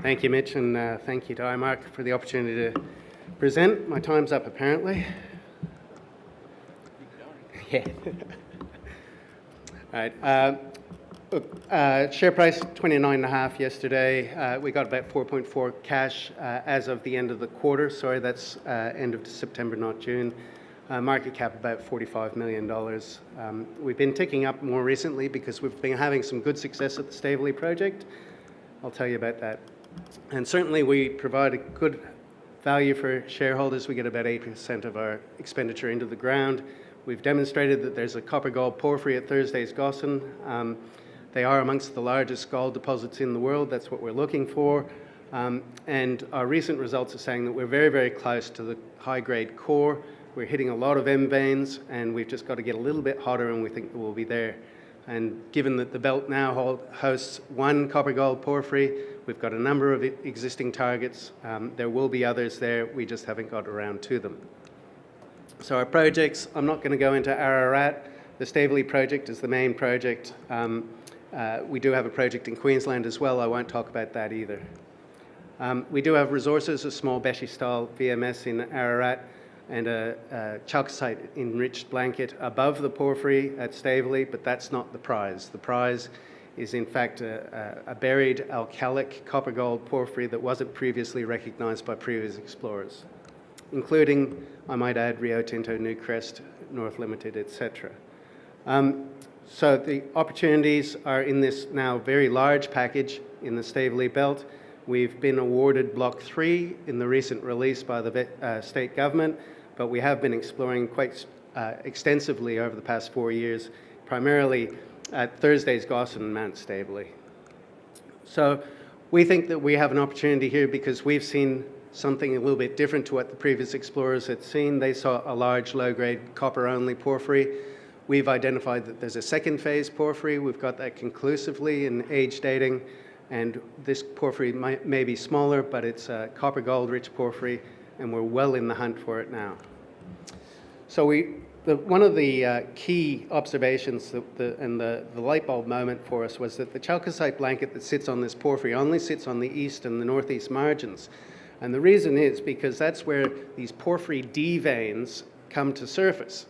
Thank you, Mitch, and thank you to IMARC for the opportunity to present. My time's up, apparently. Yeah. All right. Share price 29.5 yesterday. We got about 4.4 cash as of the end of the quarter. Sorry, that's end of September, not June. Market cap about $45 million. We've been ticking up more recently because we've been having some good success at the Stavley project. I'll tell you about that. And certainly we provide a good value for shareholders. We get about 8% of our expenditure into the ground. We've demonstrated that there's a copper-gold porphyry at Thursday's Gossan. They are amongst the largest gold deposits in the world. That's what we're looking for. And our recent results are saying that we're very, very close to the high-grade core. We're hitting a lot of M veins, and we've just got to get a little bit hotter, and we think we'll be there. And given that the belt now hosts one copper-gold porphyry, we've got a number of existing targets. There will be others there. We just haven't got around to them. So our projects, I'm not going to go into Ararat. The Stavley project is the main project. We do have a project in Queensland as well. I won't talk about that either. We do have resources, a small Beshi-style VMS in Ararat, and a chalcocite-enriched blanket above the porphyry at Stavley, but that's not the prize. The prize is, in fact, a buried alkalic copper-gold porphyry that wasn't previously recognised by previous explorers, including, I might add, Rio Tinto, Newcrest, North Limited, etc. So the opportunities are in this now very large package in the Stavley belt. We've been awarded Block 3 in the recent release by the state government, but we have been exploring quite extensively over the past 4 years, primarily at Thursday's Gossan and Mount Stavley. So we think that we have an opportunity here because we've seen something a little bit different to what the previous explorers had seen. They saw a large, low-grade, copper-only porphyry. We've identified that there's a second phase porphyry. We've got that conclusively in age dating. And this porphyry may be smaller, but it's a copper-gold rich porphyry, and we're well in the hunt for it now. So one of the key observations and the light bulb moment for us was that the chalcocite blanket that sits on this porphyry only sits on the east and the northeast margins. And the reason is because that's where these porphyry D veins come to surface.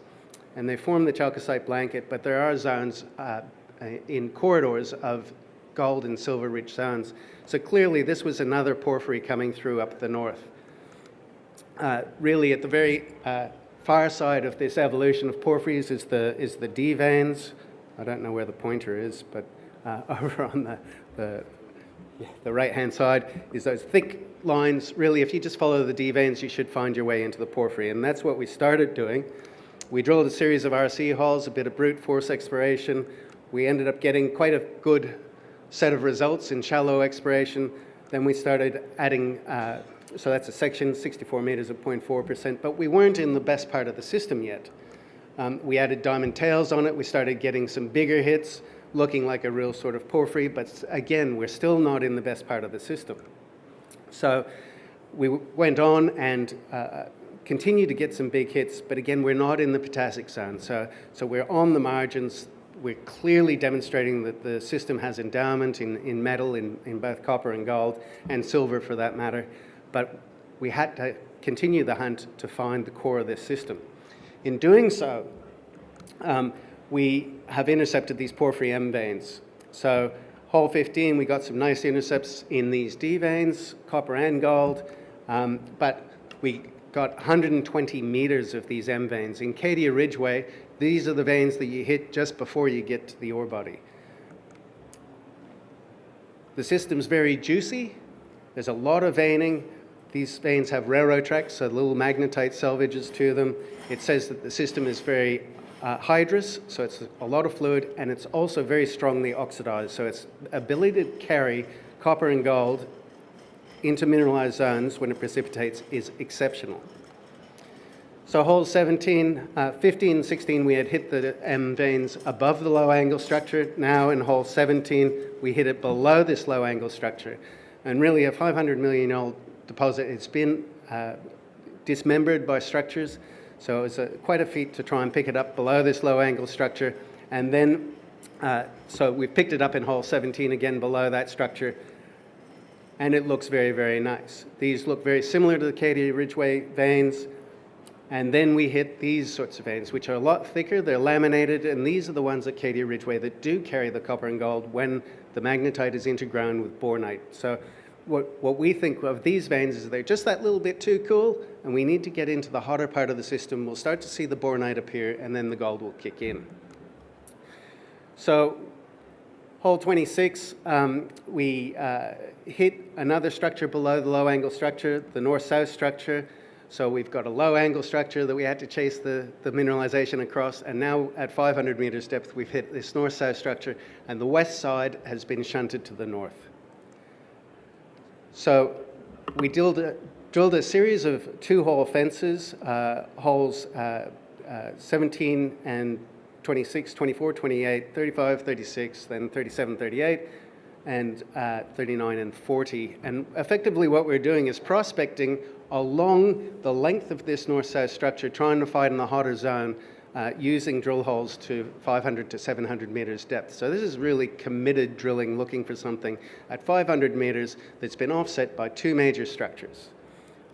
And they form the chalcocite blanket, but there are zones in corridors of gold and silver rich zones. So clearly this was another porphyry coming through up the north. Really at the very far side of this evolution of porphyries is the D veins. I don't know where the pointer is, but over on the right-hand side is those thick lines. Really, if you just follow the D veins, you should find your way into the porphyry, and that's what we started doing. We drilled a series of RC holes, a bit of brute force exploration. We ended up getting quite a good set of results in shallow exploration. Then we started adding, so that's a section, 64 meters at 0.4%, but we weren't in the best part of the system yet. We added diamond tails on it. We started getting some bigger hits, looking like a real sort of porphyry, but again, we're still not in the best part of the system. So we went on and continued to get some big hits, but again, we're not in the potassic zone. So we're on the margins. We're clearly demonstrating that the system has endowment in metal, in both copper and gold, and silver for that matter. But we had to continue the hunt to find the core of this system. In doing so, we have intercepted these porphyry M veins. So hole 15, we got some nice intercepts in these D veins, copper and gold, but we got 120 meters of these M veins. In Cadia Ridgeway, these are the veins that you hit just before you get to the ore body. The system's very juicy. There's a lot of veining. These veins have railroad tracks, so little magnetite selvages to them. It says that the system is very hydrous, so it's a lot of fluid, and it's also very strongly oxidized, so its ability to carry copper and gold into mineralized zones when it precipitates is exceptional. So hole 17, 15 and 16, we had hit the M veins above the low angle structure. Now in hole 17, we hit it below this low angle structure. And really a 500 million year old deposit. It's been dismembered by structures. So it was quite a feat to try and pick it up below this low angle structure. And then, so we picked it up in hole 17 again below that structure. and it looks very, very nice. These look very similar to the Katy Ridgeway veins, and then we hit these sorts of veins, which are a lot thicker, they're laminated, and these are the ones at Katy Ridgeway that do carry the copper and gold when the magnetite is interground with bornite. So what we think of these veins is they're just that little bit too cool, and we need to get into the hotter part of the system. We'll start to see the bornite appear, and then the gold will kick in. So hole 26, we hit another structure below the low angle structure, the north-south structure. So we've got a low angle structure that we had to chase the mineralization across, and now at 500 meters depth we've hit this north-south structure, and the west side has been shunted to the north. So we drilled a series of 2-hole fences, holes 17 and 26, 24, 28, 35, 36, then 37, 38, and 39 and 40. And effectively what we're doing is prospecting along the length of this north-south structure, trying to find the hotter zone using drill holes to 500 to 700 meters depth. So this is really committed drilling, looking for something at 500 meters that's been offset by 2 major structures.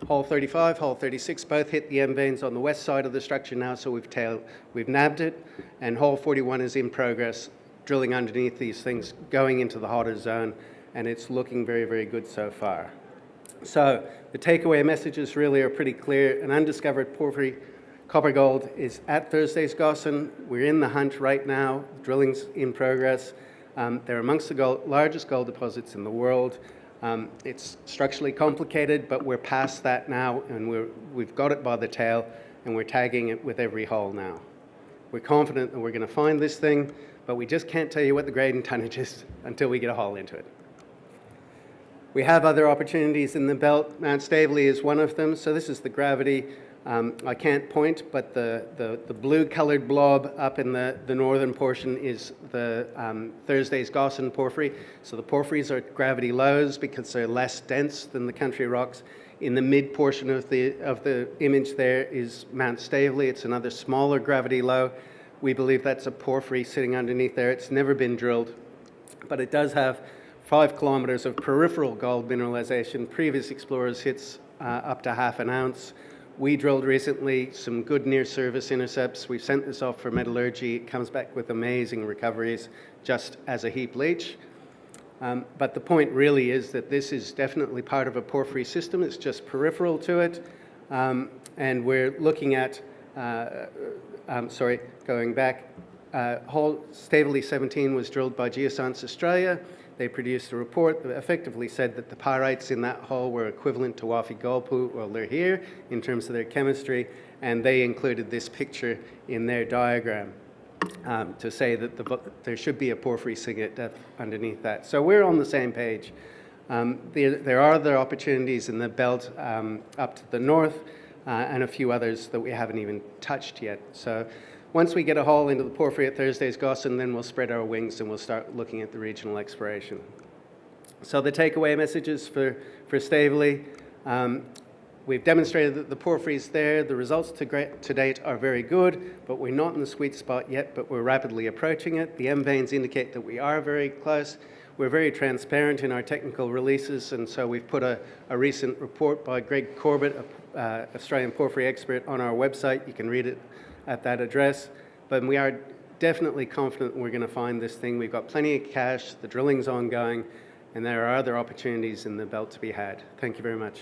Hole 35, hole 36 both hit the M veins on the west side of the structure now, so we've nabbed it, and hole 41 is in progress, drilling underneath these things, going into the hotter zone, and it's looking very, very good so far. So the takeaway messages really are pretty clear. An undiscovered porphyry copper gold is at Thursday's Gossan. We're in the hunt right now. Drilling's in progress. They're amongst the largest gold deposits in the world. It's structurally complicated, but we're past that now, and we've got it by the tail, and we're tagging it with every hole now. We're confident that we're going to find this thing, but we just can't tell you what the grade and tonnage is until we get a hole into it. We have other opportunities in the belt. Mount Stavley is one of them. So this is the gravity. I can't point, but the blue-colored blob up in the northern portion is the Thursday's Gossan porphyry. So the porphyries are gravity lows because they're less dense than the country rocks. In the mid portion of the image there is Mount Stavley. It's another smaller gravity low. We believe that's a porphyry sitting underneath there. It's never been drilled, but it does have 5 kilometers of peripheral gold mineralization. Previous explorers hits up to half an ounce. We drilled recently some good near-surface intercepts. We've sent this off for metallurgy. It comes back with amazing recoveries just as a heap leach. But the point really is that this is definitely part of a porphyry system. It's just peripheral to it. And we're looking at, going back, hole Stavley 17 was drilled by Geoscience Australia. They produced a report that effectively said that the pyrites in that hole were equivalent to Wafi Golpu. Well, they're here in terms of their chemistry, and they included this picture in their diagram to say that there should be a porphyry signet depth underneath that. So we're on the same page. There are other opportunities in the belt up to the north and a few others that we haven't even touched yet. So once we get a hole into the porphyry at Thursday's Gossan, then we'll spread our wings and we'll start looking at the regional exploration. So the takeaway messages for Stavley, we've demonstrated that the porphyry is there. The results to date are very good, but we're not in the sweet spot yet, but we're rapidly approaching it. The M veins indicate that we are very close. We're very transparent in our technical releases, and so we've put a recent report by Greg Corbett, an Australian porphyry expert, on our website. You can read it at that address, but we are definitely confident we're going to find this thing. We've got plenty of cash, the drilling's ongoing, and there are other opportunities in the belt to be had. Thank you very much.